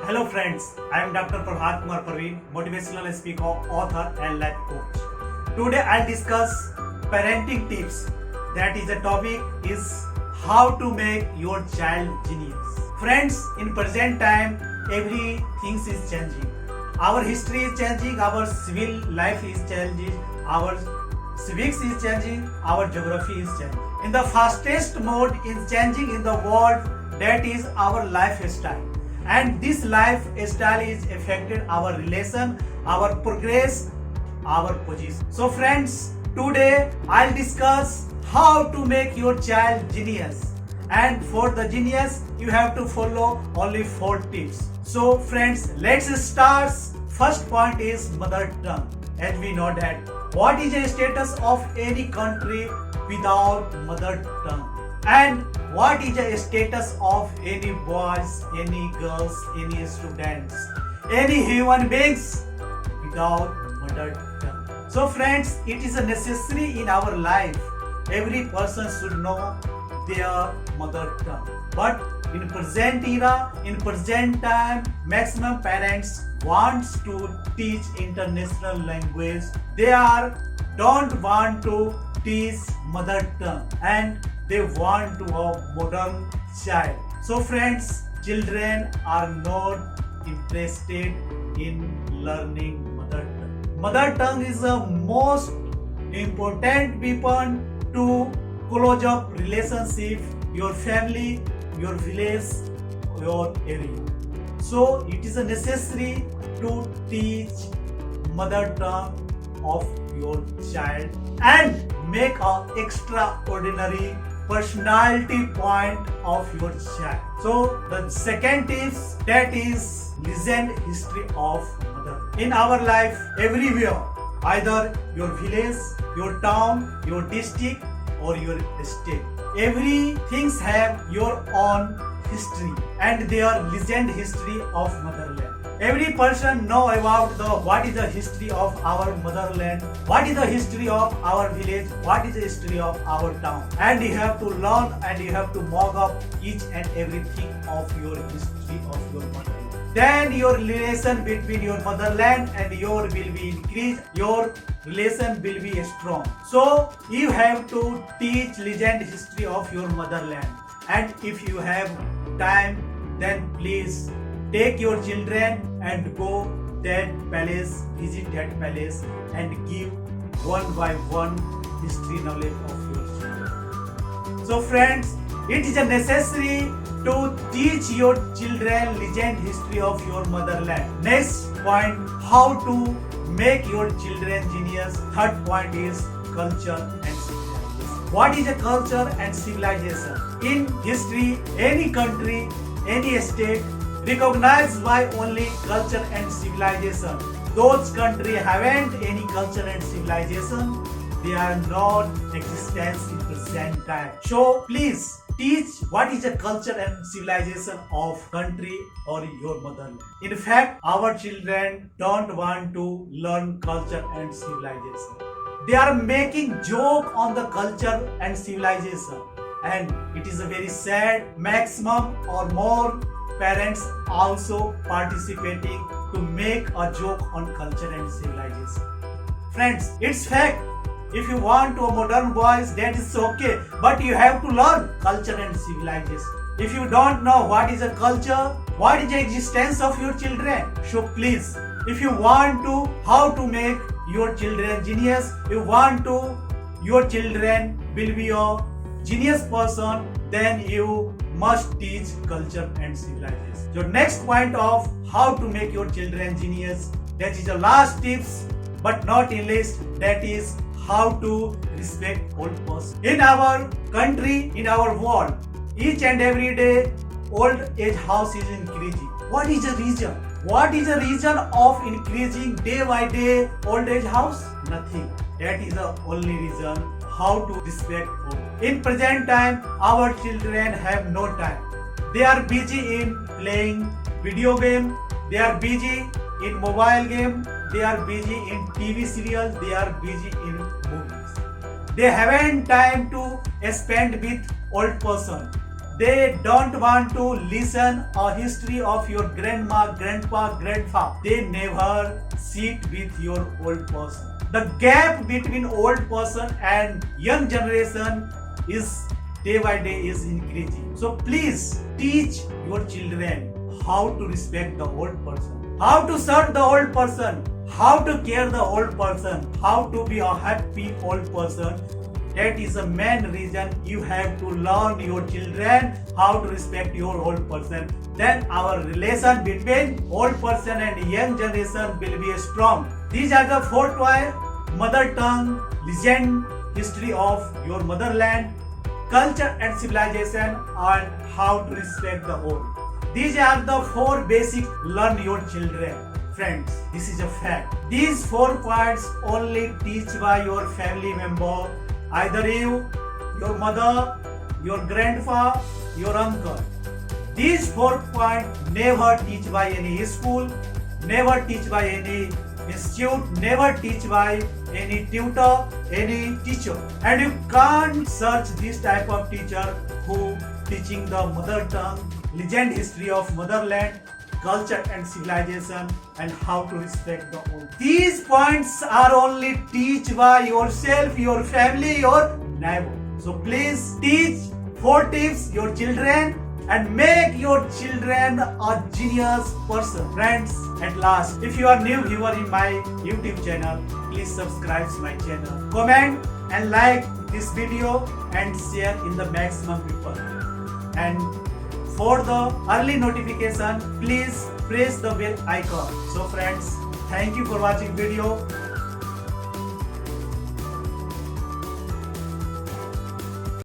Hello friends, I am Dr. Prabhat Kumar Parveen, motivational speaker, author and life coach. Today I'll discuss parenting tips. That is the topic is how to make your child genius. Friends, in present time everything is changing. Our history is changing, our civil life is changing, our civics is changing, our geography is changing. In the fastest mode is changing in the world, that is our lifestyle. And this lifestyle is affected our relation, our progress, our position. So friends, today I'll discuss how to make your child genius. And for the genius, you have to follow only 4 tips. So friends, let's start. First point is mother tongue. As we know that what is the status of any country without mother tongue? And what is the status of any boys, any girls, any students, any human beings without mother tongue? So friends, it is a necessary in our life. Every person should know their mother tongue. But in present era, in present time, maximum parents wants to teach international language. They don't want to teach mother tongue and they want to a modern child. So friends, children are not interested in learning mother tongue. Mother tongue is the most important weapon to close up relationship, your family, your village, your area. So it is a necessary to teach mother tongue of your child and make an extraordinary personality point of your child. So the second is that is listen history of mother. In our life, everywhere, either your village, your town, your district, or your state, everything have your own history and their legend history of motherland. Every person know about what is the history of our motherland, what is the history of our village, what is the history of our town, and you have to learn and you have to mock up each and everything of your history of your motherland. Then your relation between your motherland and your will be increased, your relation will be strong. So you have to teach legend history of your motherland. And if you have time, then please take your children and go that palace, visit that palace and give one by one history knowledge of your children. So friends, it is a necessary to teach your children legend history of your motherland. Next point, how to make your children genius. Third point is culture and civilization. What is a culture and civilization? In history, any country, any state recognized by only culture and civilization. Those countries haven't any culture and civilization. They are not existence in present time. So please teach what is the culture and civilization of country or your motherland. In fact, our children don't want to learn culture and civilization. They are making joke on the culture and civilization. And it is a very sad, maximum or more parents also participating to make a joke on culture and civilization. Friends, it's fact. If you want to a modern voice, that is okay. But you have to learn culture and civilization. If you don't know what is a culture, what is the existence of your children, so please, if you want to, how to make your children genius, you want to, your children will be a genius person, then you must teach culture and civilization. Your next point of how to make your children genius, that is the last tips, but not in least, that is how to respect old person. In our country, in our world, each and every day, old age house is increasing. What is the reason? What is the reason of increasing day by day old age house? Nothing. That is the only reason how to respect old. In present time, our children have no time. They are busy in playing video game. They are busy in mobile game. They are busy in TV serials. They are busy in movies. They haven't time to spend with old person. They don't want to listen a history of your grandma, grandpa, grandfather. They never sit with your old person. The gap between old person and young generation is day by day is increasing. So please teach your children how to respect the old person, how to serve the old person, how to care the old person, how to be a happy old person. That is the main reason you have to learn your children how to respect your old person. Then our relation between old person and young generation will be strong. These are the 4 points: mother tongue, legend, history of your motherland, culture and civilization, and how to respect the old. These are the 4 basic learn your children. Friends, this is a fact. These 4 points only teach by your family member, either you, your mother, your grandfather, your uncle. These 4 points never teach by any school, never teach by any institute, never teach by any tutor, any teacher. And you can't search this type of teacher who teaching the mother tongue, legend, history of motherland, culture and civilization, and how to respect the old. These points are only teach by yourself, your family, your neighbor. So please teach 4 tips your children and make your children a genius person. Friends, at last, if you are new viewer in my YouTube channel, please subscribe my channel, comment and like this video and share in the maximum people. And for the early notification, please press the bell icon. So friends, thank you for watching video.